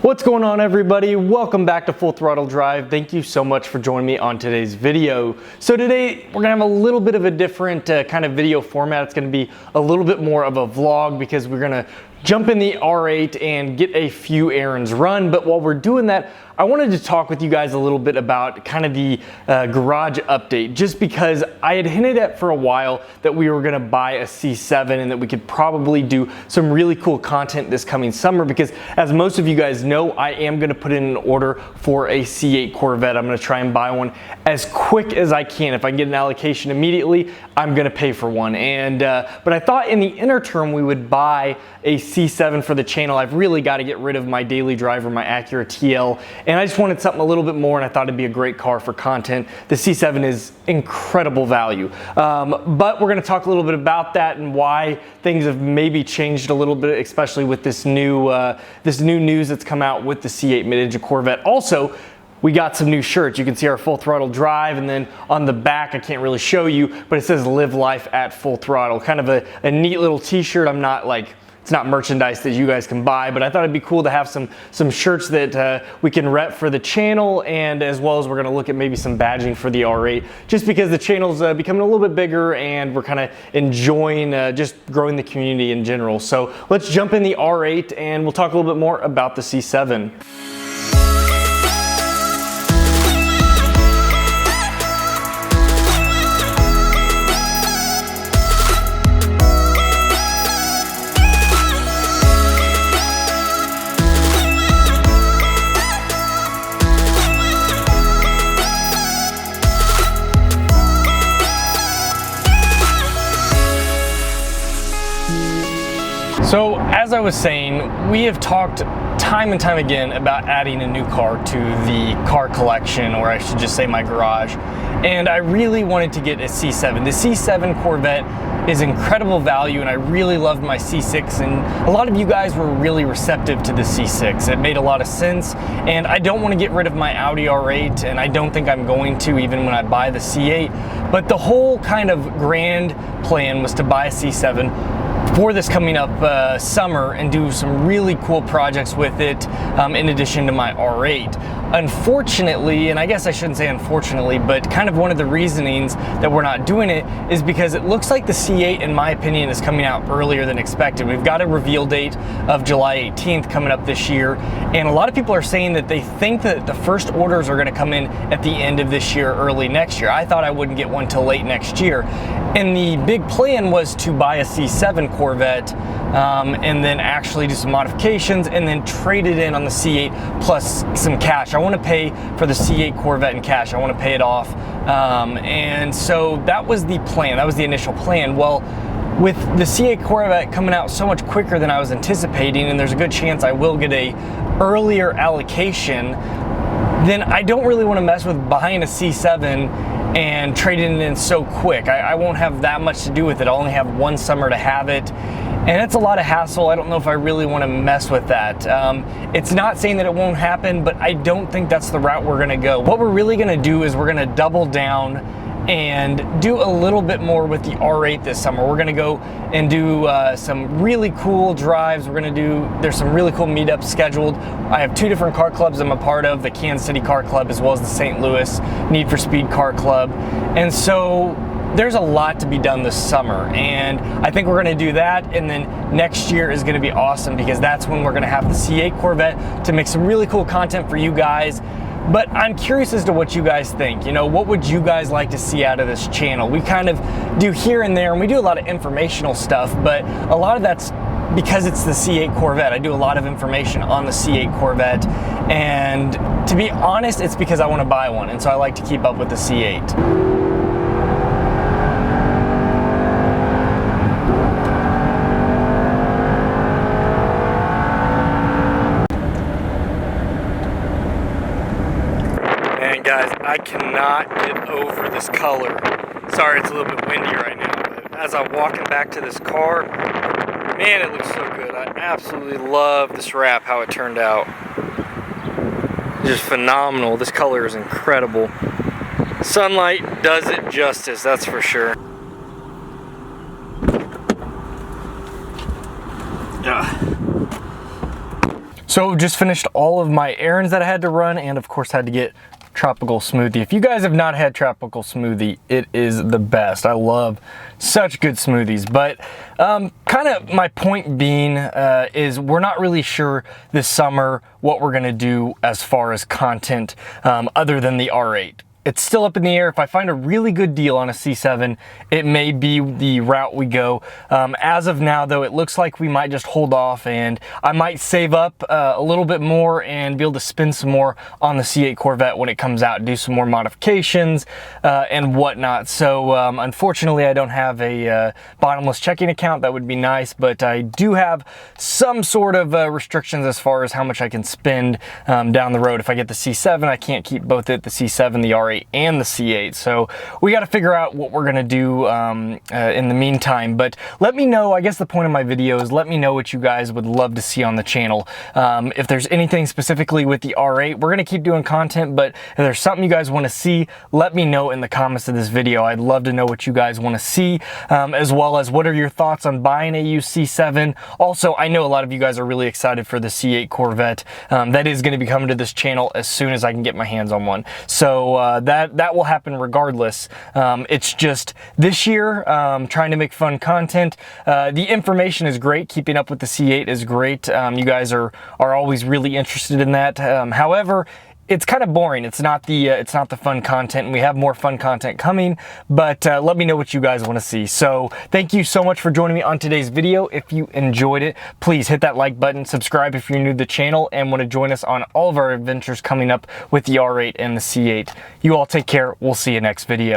What's going on, everybody? Welcome back to Full Throttle Drive. Thank you so much for joining me on today's video. So today we're gonna have a little bit of a different kind of video format. It's gonna be a little bit more of a vlog because we're gonna jump in the R8 and get a few errands run. But while we're doing that, I wanted to talk with you guys a little bit about kind of the garage update, just because I had hinted at for a while that we were gonna buy a C7 and that we could probably do some really cool content this coming summer, because as most of you guys know, I am gonna put in an order for a C8 Corvette. I'm gonna try and buy one as quick as I can. If I can get an allocation immediately, I'm gonna pay for one. And but I thought in the inner term we would buy a C7 for the channel. I've really got to get rid of my daily driver, my Acura TL, and I just wanted something a little bit more, and I thought it'd be a great car for content. The C7 is incredible value, but we're going to talk a little bit about that and why things have maybe changed a little bit, especially with this new news that's come out with the C8 mid-engine Corvette. Also, we got some new shirts. You can see our Full Throttle Drive, and then on the back, I can't really show you, but it says "Live Life at Full Throttle." Kind of a neat little t-shirt. I'm not like, it's not merchandise that you guys can buy, but I thought it'd be cool to have some shirts that we can rep for the channel, and as well as we're gonna look at maybe some badging for the R8, just because the channel's becoming a little bit bigger and we're kind of enjoying just growing the community in general. So let's jump in the R8 and we'll talk a little bit more about the C7. So as I was saying, we have talked time and time again about adding a new car to the car collection, or I should just say my garage, and I really wanted to get a C7. The C7 Corvette is incredible value, and I really loved my C6, and a lot of you guys were really receptive to the C6. It made a lot of sense, and I don't want to get rid of my Audi R8, and I don't think I'm going to even when I buy the C8, but the whole kind of grand plan was to buy a C7 for this coming up summer and do some really cool projects with it in addition to my R8. Unfortunately, and I guess I shouldn't say unfortunately, but kind of one of the reasonings that we're not doing it is because it looks like the C8, in my opinion, is coming out earlier than expected. We've got a reveal date of July 18th coming up this year, and a lot of people are saying that they think that the first orders are going to come in at the end of this year, early next year. I thought I wouldn't get one till late next year, and the big plan was to buy a C7 Corvette and then actually do some modifications and then trade it in on the C8 plus some cash. I want to pay for the C8 Corvette in cash. I want to pay it off, and so that was the plan. That was the initial plan. Well, with the C8 Corvette coming out so much quicker than I was anticipating, and there's a good chance I will get a earlier allocation, then I don't really want to mess with buying a C7 and trading it in so quick. I won't have that much to do with it. I'll only have one summer to have it, and it's a lot of hassle. I don't know if I really want to mess with that. It's not saying that it won't happen, but I don't think that's the route we're gonna go. What we're really gonna do is we're gonna double down and do a little bit more with the R8 this summer. We're gonna go and do some really cool drives. There's some really cool meetups scheduled. I have two different car clubs I'm a part of, the Kansas City Car Club as well as the St. Louis Need for Speed Car Club. And so there's a lot to be done this summer, and I think we're gonna do that, and then next year is gonna be awesome because that's when we're gonna have the C8 Corvette to make some really cool content for you guys. But I'm curious as to what you guys think. You know, what would you guys like to see out of this channel? We kind of do here and there, and we do a lot of informational stuff, but a lot of that's because it's the C8 Corvette. I do a lot of information on the C8 Corvette, and to be honest, it's because I want to buy one, and so I like to keep up with the C8. Guys, I cannot get over this color. Sorry, it's a little bit windy right now, but as I'm walking back to this car, man, it looks so good. I absolutely love this wrap, how it turned out. Just phenomenal. This color is incredible. Sunlight does it justice, that's for sure. So just finished all of my errands that I had to run, and of course had to get tropical smoothie. If you guys have not had tropical smoothie, it is the best. I love such good smoothies. But kind of my point being is we're not really sure this summer what we're gonna do as far as content other than the R8. It's still up in the air. If I find a really good deal on a C7, it may be the route we go. As of now, though, it looks like we might just hold off, and I might save up a little bit more and be able to spend some more on the C8 Corvette when it comes out, do some more modifications and whatnot. So unfortunately, I don't have a bottomless checking account. That would be nice, but I do have some sort of restrictions as far as how much I can spend down the road. If I get the C7, I can't keep both it, the C7, the R8, and the C8. So we got to figure out what we're gonna do in the meantime. But let me know, I guess the point of my video is let me know what you guys would love to see on the channel. If there's anything specifically with the R8, we're gonna keep doing content, but if there's something you guys want to see, let me know in the comments of this video. I'd love to know what you guys want to see, as well as what are your thoughts on buying a used C7. Also, I know a lot of you guys are really excited for the C8 Corvette. That is going to be coming to this channel as soon as I can get my hands on one. So that will happen regardless. It's just this year, trying to make fun content. The information is great. Keeping up with the C8 is great. You guys are always really interested in that. However, it's kind of boring. It's not the fun content, and we have more fun content coming, but let me know what you guys want to see. So thank you so much for joining me on today's video. If you enjoyed it, please hit that like button, subscribe if you're new to the channel and want to join us on all of our adventures coming up with the R8 and the C8. You all take care. We'll see you next video.